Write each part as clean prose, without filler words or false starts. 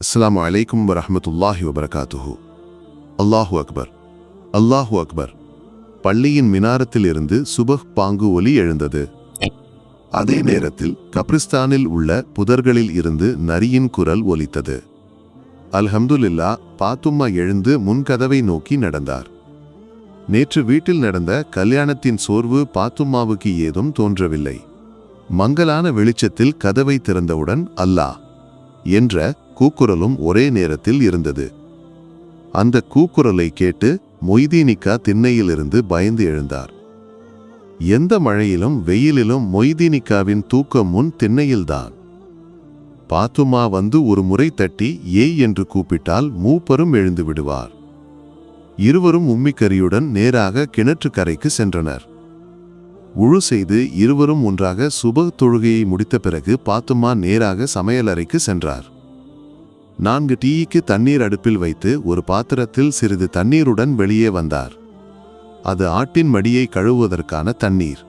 அஸ்ஸலாமு அலைக்கும் வரஹ்மத்துல்லாஹி வபரகாத்துஹு. அல்லாஹு அக்பர், அல்லாஹு அக்பர். பள்ளியின் மினாரத்தில் இருந்து சுபஹ் பாங்கு ஒலி எழுந்தது. அதே நேரத்தில் கப்ரிஸ்தானில் உள்ள புதர்களில் இருந்து நரியின் குரல் ஒலித்தது. அல்ஹம்துலில்லா. பாத்தும்மா எழுந்து முன்கதவை நோக்கி நடந்தார். நேற்று வீட்டில் நடந்த கல்யாணத்தின் சோர்வு பாத்தும்மாவுக்கு ஏதும் தோன்றவில்லை. மங்கலான வெளிச்சத்தில் கதவை திறந்தவுடன் அல்லாஹ் என்ற கூக்குரலும் ஒரே நேரத்தில் இருந்தது. அந்த கூக்குரலை கேட்டு மொய்தீனிக்கா திண்ணையிலிருந்து பயந்து எழுந்தார். எந்த மழையிலும் வெயிலிலும் மொய்தீனிக்காவின் தூக்கம் முன் திண்ணையில்தான். பாத்துமா வந்து ஒரு முறை தட்டி ஏய் என்று கூப்பிட்டால் மூப்பரும் எழுந்து விடுவார். இருவரும் உம்மிக்கரியுடன் நேராக கிணற்று கரைக்கு சென்றனர். உழு செய்து இருவரும் ஒன்றாக சுபஹ் தொழுகையை முடித்த பிறகு பாத்துமா நேராக சமையலறைக்கு சென்றார். 4 டீக்கு தண்ணீர் அடுப்பில் வைத்து ஒரு பாத்திரத்தில் சிறிது தண்ணீருடன் வெளியே வந்தார். அது ஆட்டின் மடியை கழுவுவதற்கான தண்ணீர்.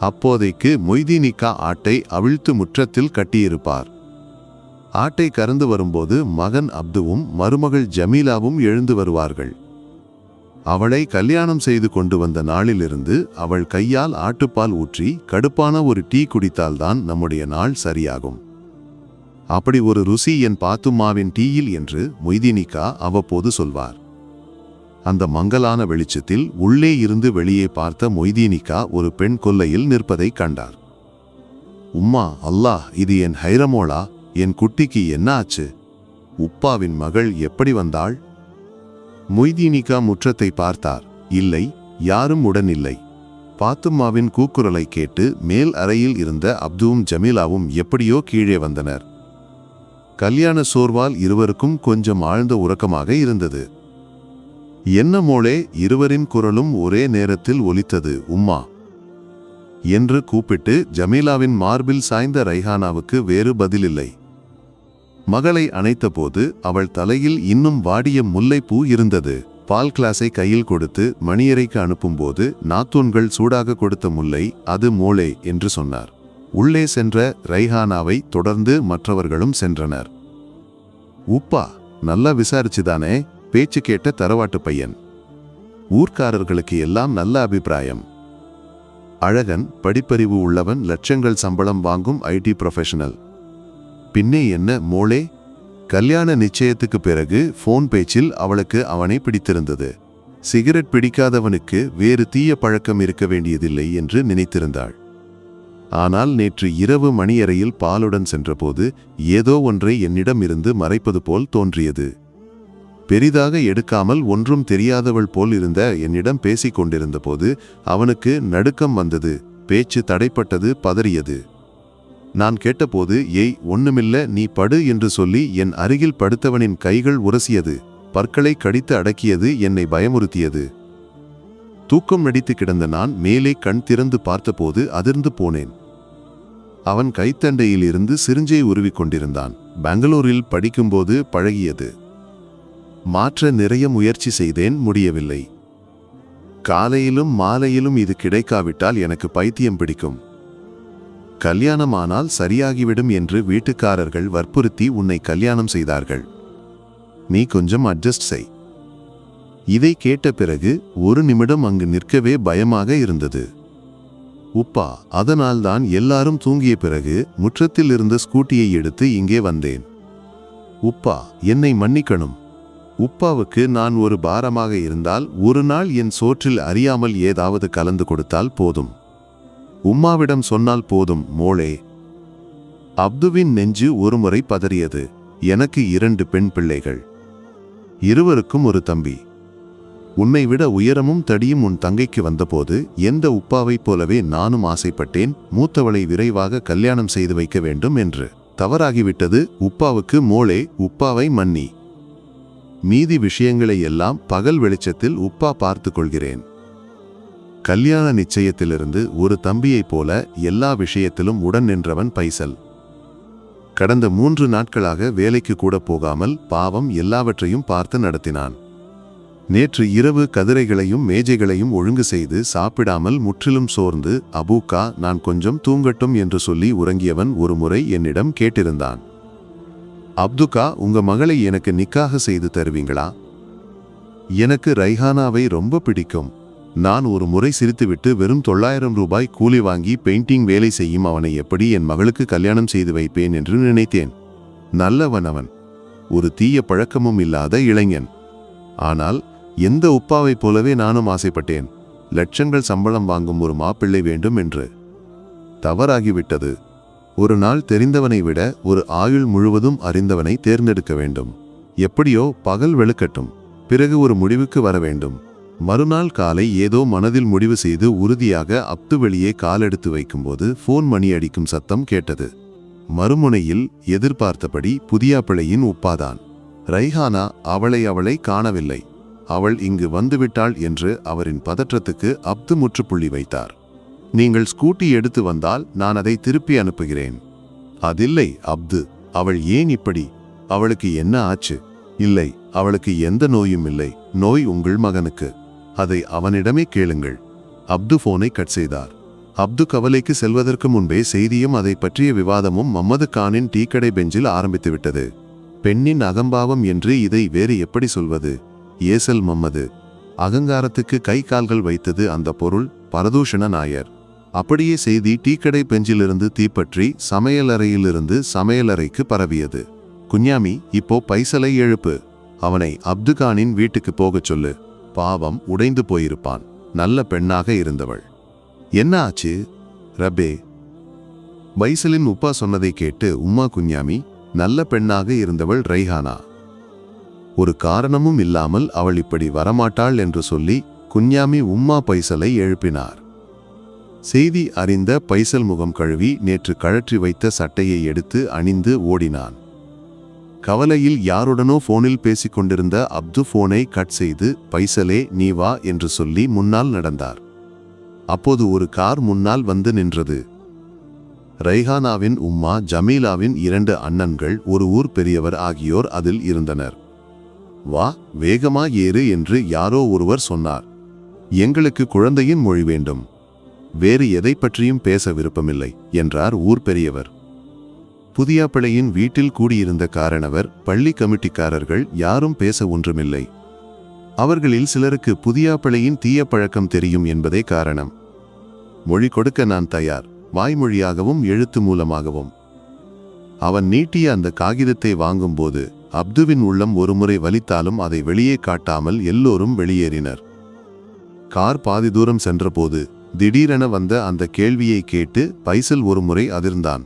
அப்போதைக்கு மொய்தீனிக்கா ஆட்டை அவிழ்த்து முற்றத்தில் கட்டியிருப்பார். ஆட்டை கறந்து வரும்போது மகன் அப்துவும் மருமகள் ஜமீலாவும் எழுந்து வருவார்கள். அவளை கல்யாணம் செய்து கொண்டு வந்த நாளிலிருந்து அவள் கையால் ஆட்டுப்பால் ஊற்றி கடுப்பான ஒரு டீ குடித்தால்தான் நம்முடைய நாள் சரியாகும். அப்படி ஒரு ருசி என் பாத்தும்மாவின் டீயில் என்று மொய்தீனிக்கா அவ்வப்போது சொல்வார். அந்த மங்கலான வெளிச்சத்தில் உள்ளே இருந்து வெளியே பார்த்த மொய்தீனிக்கா ஒரு பெண் கொல்லையில் நிற்பதை கண்டார். உம்மா, அல்லாஹ், இது என் ஹைரமோளா? என் குட்டிக்கு என்ன ஆச்சு? உப்பாவின் மகள் எப்படி வந்தாள்? மொய்தீனிக்கா முற்றத்தை பார்த்தார். இல்லை, யாரும் உடன் இல்லை. பாத்தும்மாவின் கூக்குரலை கேட்டு மேல் அறையில் இருந்த அப்துவும் ஜமீலாவும் எப்படியோ கீழே வந்தனர். கல்யாண சோர்வால் இருவருக்கும் கொஞ்சம் ஆழ்ந்த உறக்கமாக இருந்தது. என்ன மோளே? இருவரின் குரலும் ஒரே நேரத்தில் ஒலித்தது. உம்மா என்று கூப்பிட்டு ஜமீலாவின் மார்பில் சாய்ந்த ரைஹானாவுக்கு வேறு பதிலில்லை. மகளை அணைத்தபோது அவள் தலையில் இன்னும் வாடிய முல்லைப்பூ இருந்தது. பால் கிளாஸை கையில் கொடுத்து மணியறைக்கு அனுப்பும்போது நாத்தூன்கள் சூடாக கொடுத்த முல்லை, அது மோளே என்று சொன்னார். உள்ளே சென்ற ரைஹானாவை தொடர்ந்து மற்றவர்களும் சென்றனர். உப்பா நல்லா விசாரிச்சுதானே? பேச்சு கேட்ட தரவாட்டு பையன். ஊர்க்காரர்களுக்கு எல்லாம் நல்ல அபிப்பிராயம். அழகன், படிப்பறிவு உள்ளவன், லட்சங்கள் சம்பளம் வாங்கும் ஐடி ப்ரொஃபஷனல். பின்னே என்ன மோளே? கல்யாண நிச்சயத்துக்கு பிறகு போன் பேச்சில் அவளுக்கு அவனை பிடித்திருந்தது. சிகரெட் பிடிக்காதவனுக்கு வேறு தீய பழக்கம் இருக்க வேண்டியதில்லை என்று நினைத்திருந்தாள். ஆனால் நேற்று இரவு மணியறையில் பாலுடன் சென்றபோது ஏதோ ஒன்றை என்னிடம் இருந்து மறைப்பது போல் தோன்றியது. பெரிதாக எடுக்காமல் ஒன்றும் தெரியாதவள் போல் இருந்த என்னிடம் பேசிக் கொண்டிருந்த போது அவனுக்கு நடுக்கம் வந்தது. பேச்சு தடைப்பட்டது, பதறியது. நான் கேட்டபோது ஏய், ஒண்ணுமில்ல, நீ படு என்று சொல்லி என் அருகில் படுத்தவனின் கைகள் உரசியது. பற்களை கடித்து அடக்கியது. என்னை பயமுறுத்தியது. தூக்கம் நடித்து கிடந்த நான் மேலே கண் திறந்து பார்த்தபோது அதிர்ந்து போனேன். அவன் கைத்தண்டையில் இருந்து சிரிஞ்சை உருவிக் கொண்டிருந்தான். பெங்களூரில் படிக்கும்போது பழகியது. மாற்ற நிறைய முயற்சி செய்தேன், முடியவில்லை. காலையிலும் மாலையிலும் இது கிடைக்காவிட்டால் எனக்கு பைத்தியம் பிடிக்கும். கல்யாணமானால் சரியாகிவிடும் என்று வீட்டுக்காரர்கள் வற்புறுத்தி உன்னை கல்யாணம் செய்தார்கள். நீ கொஞ்சம் அட்ஜஸ்ட் செய். இதை கேட்ட பிறகு ஒரு நிமிடம் அங்கு நிற்கவே பயமாக இருந்தது. உப்பா, அதனால்தான் எல்லாரும் தூங்கிய பிறகு முற்றத்தில் இருந்த ஸ்கூட்டியை எடுத்து இங்கே வந்தேன். உப்பா, என்னை மன்னிக்கணும். உப்பாவுக்கு நான் ஒரு பாரமாக இருந்தால் ஒரு நாள் என் சோற்றில் அறியாமல் ஏதாவது கலந்து கொடுத்தால் போதும். உம்மாவிடம் சொன்னால் போதும் மோளே. அப்துவின் நெஞ்சு ஒருமுறை பதறியது. எனக்கு 2 பெண் பிள்ளைகள், இருவருக்கும் ஒரு தம்பி. உன்னை விட உயரமும் தடியும் உன் தங்கைக்கு வந்தபோது எந்த உப்பாவைப் போலவே நானும் ஆசைப்பட்டேன், மூத்தவளை விரைவாக கல்யாணம் செய்து வைக்க வேண்டும் என்று. தவறாகிவிட்டது உப்பாவுக்கு மோளே. உப்பாவை மன்னி. மீதி விஷயங்களை எல்லாம் பகல் வெளிச்சத்தில் உப்பா பார்த்து கொள்கிறேன். கல்யாண நிச்சயத்திலிருந்து ஒரு தம்பியைப் போல எல்லா விஷயத்திலும் உடன் நின்றவன் பைசல். கடந்த 3 நாட்களாக வேலைக்கு கூட போகாமல் பாவம் எல்லாவற்றையும் பார்த்து நடத்தினான். நேற்று இரவு கதிரைகளையும் மேஜைகளையும் ஒழுங்கு செய்து சாப்பிடாமல் முற்றிலும் சோர்ந்து அபூக்கா, நான் கொஞ்சம் தூங்கட்டும் என்று சொல்லி உறங்கியவன் ஒரு முறை என்னிடம் கேட்டிருந்தான். அப்துகா, உங்க மகளை எனக்கு நிக்காக செய்து தருவீங்களா? எனக்கு ரைஹானாவை ரொம்ப பிடிக்கும். நான் ஒரு முறை சிரித்துவிட்டு வெறும் 900 ரூபாய் கூலி வாங்கி பெயிண்டிங் வேலை செய்யும் அவனை எப்படி என் மகளுக்கு கல்யாணம் செய்து வைப்பேன் என்று நினைத்தேன். நல்லவன் அவன், ஒரு தீய பழக்கமும் இல்லாத இளைஞன். ஆனால் எந்த உப்பாவைப் போலவே நானும் ஆசைப்பட்டேன், லட்சங்கள் சம்பளம் வாங்கும் ஒரு மாப்பிள்ளை வேண்டும் என்று. தவறாகிவிட்டது. ஒரு நாள் தெரிந்தவனை விட ஒரு ஆயுள் முழுவதும் அறிந்தவனை தேர்ந்தெடுக்க வேண்டும். எப்படியோ பகல் வெளுக்கட்டும், பிறகு ஒரு முடிவுக்கு வர வேண்டும். மறுநாள் காலை ஏதோ மனதில் முடிவு செய்து உறுதியாக அப்து வெளியே காலெடுத்து வைக்கும்போது போன் மணி அடிக்கும் சத்தம் கேட்டது. மறுமுனையில் எதிர்பார்த்தபடி புதியாப்பிள்ளையின் உப்பாதான். ரைஹானா அவளை காணவில்லை. அவள் இங்கு வந்துவிட்டாள் என்று அவரின் பதற்றத்துக்கு அப்து முற்றுப்புள்ளி வைத்தார். நீங்கள் ஸ்கூட்டி எடுத்து வந்தால் நான் அதை திருப்பி அனுப்புகிறேன். அதில்லை அப்து, அவள் ஏன் இப்படி? அவளுக்கு என்ன ஆச்சு? இல்லை, அவளுக்கு எந்த நோயும் இல்லை. நோய் உங்கள் மகனுக்கு. அதை அவனிடமே கேளுங்கள். அப்து போனை கட் செய்தார். அப்து கவலைக்கு செல்வதற்கு முன்பே செய்தியும் அதை பற்றிய விவாதமும் மம்மது கானின் டீக்கடை பெஞ்சில் ஆரம்பித்துவிட்டது. பெண்ணின் அகம்பாவம் என்று இதை வேறு எப்படி சொல்வது? ஏசல் மம்மது. அகங்காரத்துக்கு கை கால்கள் வைத்தது அந்த பொருள் பரதூஷண நாயர். அப்படியே செய்தி டீக்கடை பெஞ்சிலிருந்து தீப்பற்றி சமையலறையிலிருந்து சமையலறைக்கு பரவியது. குஞ்ஞாமி, இப்போ பைசலை எழுப்பு. அவனை அப்துகானின் வீட்டுக்கு போகச் சொல்லு. பாவம், உடைந்து போயிருப்பான். நல்ல பெண்ணாக இருந்தவள். என்ன ஆச்சு? ரபே, பைசலின் உப்பா சொன்னதை கேட்டு உம்மா, குஞ்ஞாமி, நல்ல பெண்ணாக இருந்தவள் ரைஹானா. ஒரு காரணமும் இல்லாமல் அவள் இப்படி வரமாட்டாள் என்று சொல்லி குஞ்ஞாமி உம்மா பைசலை எழுப்பினார். செய்தி அறிந்த பைசல் முகம் கழுவி நேற்று கழற்றி வைத்த சட்டையை எடுத்து அணிந்து ஓடினான். கவலையில் யாருடனோ போனில் பேசிக்கொண்டிருந்த அப்து போனை கட் செய்து, பைசலே நீ வா என்று சொல்லி முன்னால் நடந்தார். அப்போது ஒரு கார் முன்னால் வந்து நின்றது. ரைஹானாவின் உம்மா, ஜமீலாவின் 2 அண்ணன்கள், ஒரு ஊர் பெரியவர் ஆகியோர் அதில் இருந்தனர். வா, வேகமா ஏறு என்று யாரோ ஒருவர் சொன்னார். எங்களுக்கு குழந்தையின் மொழி வேண்டும், வேறு எதை பற்றியும் பேச விருப்பமில்லை என்றார் ஊர் பெரியவர். புதியாப்பிள்ளையின் வீட்டில் கூடியிருந்த காரணவர், பள்ளி கமிட்டிக்காரர்கள் யாரும் பேச ஒன்றுமில்லை. அவர்களில் சிலருக்கு புதியாப்பிள்ளையின் தீய பழக்கம் தெரியும் என்பதே காரணம். மொழி கொடுக்க நான் தயார், வாய்மொழியாகவும் எழுத்து மூலமாகவும். அவன் நீட்டிய அந்த காகிதத்தை வாங்கும்போது அப்துவின் உள்ளம் ஒருமுறை வலித்தாலும் அதை வெளியே காட்டாமல் எல்லோரும் வெளியேறினர். கார் பாதி தூரம் சென்றபோது திடீரென வந்த அந்த கேள்வியை கேட்டு பைசல் ஒருமுறை அதிர்ந்தான்.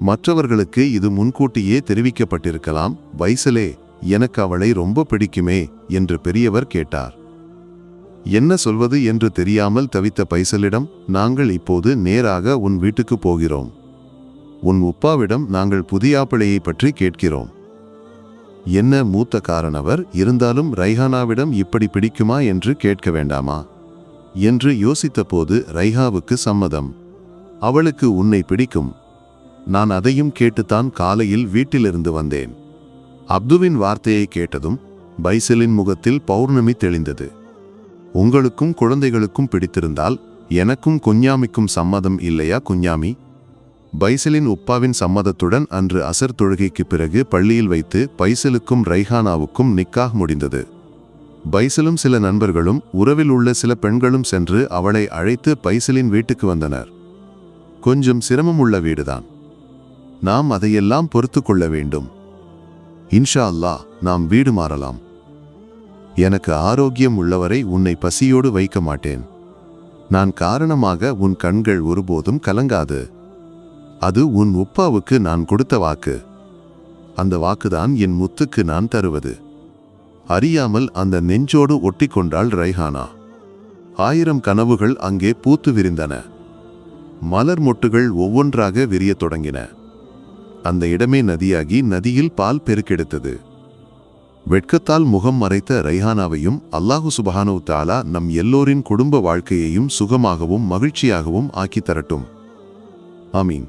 மற்றவர்களுக்கு இது முன்கூட்டியே தெரிவிக்கப்பட்டிருக்கலாம். பைசலே, எனக்கு அவளை ரொம்ப பிடிக்குமே என்று பெரியவர் கேட்டார். என்ன சொல்வது என்று தெரியாமல் தவித்த பைசலிடம், நாங்கள் இப்போது நேராக உன் வீட்டுக்கு போகிறோம். உன் உப்பாவிடம் நாங்கள் புதியாப்பிள்ளையை பற்றி கேட்கிறோம். என்ன மூத்த காரணவர், இருந்தாலும் ரைஹானாவிடம் இப்படி பிடிக்குமா என்று கேட்க வேண்டாமா என்று யோசித்த போது ரைஹாவுக்கு சம்மதம். அவளுக்கு உன்னை பிடிக்கும். நான் அதையும் கேட்டுத்தான் காலையில் வீட்டிலிருந்து வந்தேன். அப்துவின் வார்த்தையை கேட்டதும் பைசலின் முகத்தில் பௌர்ணமி தெளிந்தது. உங்களுக்கும் குழந்தைகளுக்கும் பிடித்திருந்தால் எனக்கும் குஞ்ஞாமிக்கும் சம்மதம் இல்லையா குஞ்ஞாமி? பைசலின் உப்பாவின் சம்மதத்துடன் அன்று அசர் தொழுகைக்கு பிறகு பள்ளியில் வைத்து பைசலுக்கும் ரைஹானாவுக்கும் நிக்காஹ் முடிந்தது. பைசலும் சில நண்பர்களும் உறவில் உள்ள சில பெண்களும் சென்று அவளை அழைத்து பைசலின் வீட்டுக்கு வந்தனர். கொஞ்சம் சிரமமுள்ள வீடுதான். நாம் அதையெல்லாம் பொறுத்து கொள்ள வேண்டும். இன்ஷா அல்லாஹ் நாம் வீடு மாறலாம். எனக்கு ஆரோக்கியம் உள்ளவரை உன்னை பசியோடு வைக்க மாட்டேன். நான் காரணமாக உன் கண்கள் ஒருபோதும் கலங்காது. அது உன் உப்பாவுக்கு நான் கொடுத்த வாக்கு. அந்த வாக்குதான் என் முத்துக்கு நான் தருவது. அறியாமல் அந்த நெஞ்சோடு ஒட்டிக்கொண்டாள் ரைஹானா. 1000 கனவுகள் அங்கே பூத்து விரிந்தன. மலர் மொட்டுகள் ஒவ்வொன்றாக விரியத் தொடங்கின. அந்த இடமே நதியாகி நதியில் பால் பெருக்கெடுத்தது. வெட்கத்தால் முகம் மறைத்த ரைஹானாவையும் அல்லாஹு சுப்ஹானஹு தஆலா நம் எல்லோரின் குடும்ப வாழ்க்கையையும் சுகமாகவும் மகிழ்ச்சியாகவும் ஆக்கி தரட்டும். ஆமீன்.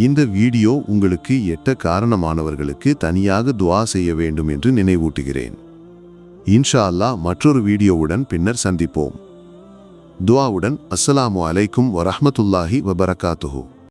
இந்த வீடியோ உங்களுக்கு எட்ட காரணமானவர்களுக்கு தனியாக துஆ செய்ய வேண்டும் என்று நினைவூட்டுகிறேன். இன்ஷா அல்லாஹ் மற்றொரு வீடியோவுடன் பின்னர் சந்திப்போம். துஆவுடன் அஸ்ஸலாமு அலைக்கும் வரஹ்மத்துல்லாஹி வபரகாத்துஹு.